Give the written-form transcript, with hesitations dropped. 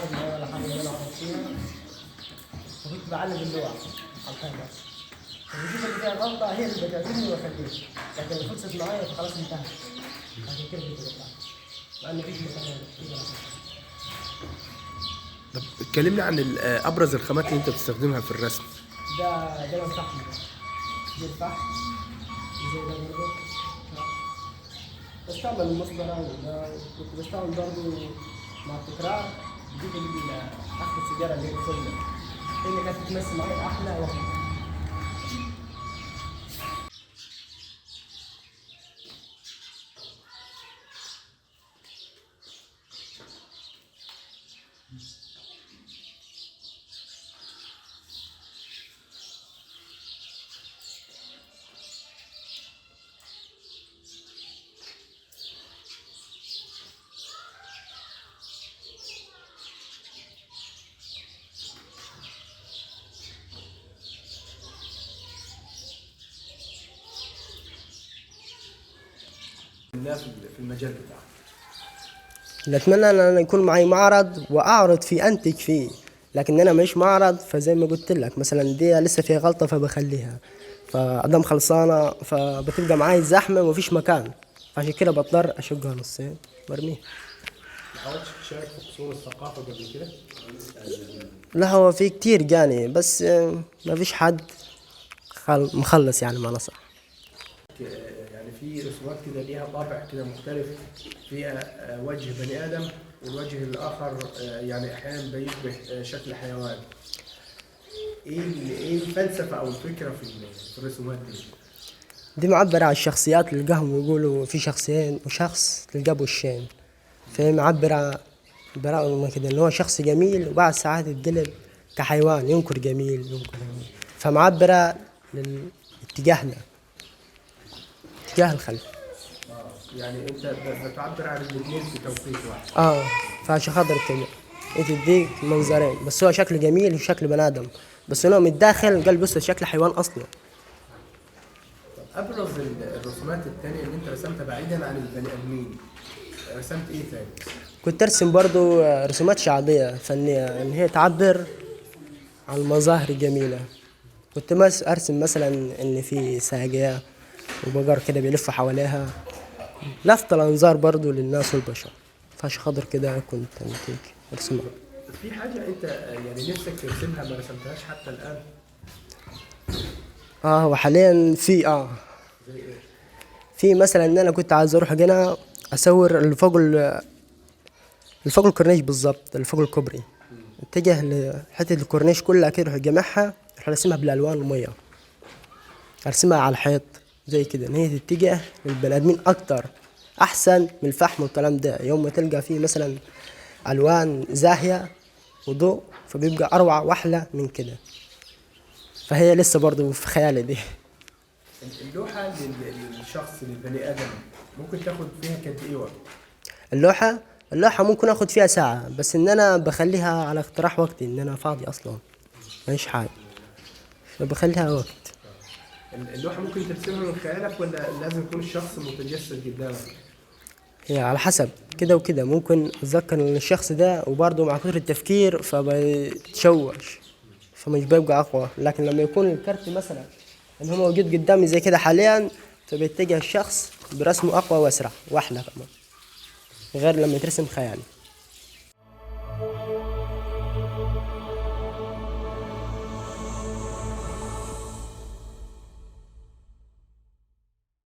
حاجه معينه ولا حاجه معينه اعرف فيها، وكنت بعلم اللوحه على الحاجه. بشوف اللي فيها غلطه هي اللي بتعجبني واخليها، لكن اللي خلصت معايا فخلاص انتهت. عشان كده بتطلع مع ان مفيش مثلا. طب اتكلمني عن ابرز الخامات اللي انت بتستخدمها في الرسم. ده الفحم، زي الفحم، زي ده برضه. بستعمل المصدر ده، كنت بستعمل برضه مع التكرار. دي اللي اخر السيجاره اللي هي الفل، هي اللي كانت بتمثل معايا احلى واحده. الناس في المجال بتاعك. اللي اتمنى ان انا يكون معي معرض واعرض فيه انتج فيه، لكن انا مش معرض، فزي ما قلت لك مثلا دي لسه فيها غلطه فبخليها، فادام خلصانه فبتبقى معاي زحمه ومفيش مكان، فعشان كده بضطر اشقها نصين وارميها. ما حاولتش تشارك في قصور الثقافه قبل كده؟ لا هو في كتير جاني بس مفيش حد مخلص يعني ما نصح. يعني في رسومات كده ليها طابع كده مختلف، فيها وجه بني ادم، والوجه الاخر يعني احيانا بيشبه شكل حيوان. ايه الفلسفه او الفكره في الرسومات دي؟ دي معبرة عن الشخصيات، تلقاهم يقولوا في شخصين وشخص تلقاه بوشين، فهي معبرة براءة كده ان هو شخص جميل وبعد ساعات يتقلب كحيوان ينكر جميل ينكر جميل، فمعبرة لاتجاهنا، اتجاه الخلف. يعني انت بتعبر عن الاثنين في توقيت واحد. فعشان خاطر كده انت تديك منظرين، بس هو شكل جميل وشكل بني ادم، بس هو من الداخل قال بص شكل حيوان اصلا. ابرز الرسومات الثانيه اللي انت رسمتها بعيدا عن البني ادمين، رسمت ايه ثاني؟ كنت ارسم برضو رسومات شعبية فنية ان هي تعبر عن المظاهر الجميلة. كنت ارسم مثلا ان في ساقية وبقر كده بيلف حواليها، لفت الانظار برضو للناس والبشر، فعشان خاطر كده كنت انتج ارسمها. في حاجه انت يعني نفسك ترسمها ما رسمتهاش حتى الان؟ وحاليا في زي ايه؟ في مثلا ان انا كنت عايز اروح هنا اصور اللي فوق اللي فوق الكورنيش بالظبط، اللي فوق الكوبري، اتجه لحته الكورنيش كلها كده، اروح جامعها اروح ارسمها بالالوان الميه، ارسمها على الحيط زي كده ان هي تتجه للبني ادمين اكتر، احسن من الفحم والكلام ده. يوم ما تلقى فيه مثلا الوان زاهيه وضوء فبيبقى اروع واحلى من كده، فهي لسه برضو في خيالي دي. اللوحه للشخص للبني ادم ممكن تاخد فيها قد ايه وقت؟ اللوحه اللوحه ممكن اخد فيها ساعه، بس ان انا بخليها على اقتراح وقتي ان انا فاضي اصلا ماليش حاجه، فبخليها وقت. اللوحه ممكن ترسمها من خيالك ولا لازم يكون الشخص متجسد قدامك؟ هي على حسب كده وكده، ممكن اتذكر ان الشخص ده وبرضه مع كثر التفكير فبيتشوش فمش بيبقى اقوى، لكن لما يكون الكارت مثلا ان هو موجود قدامي زي كده حاليا فبيتجه الشخص برسمه اقوى واسرع واحلى كمان، غير لما يترسم خيالي.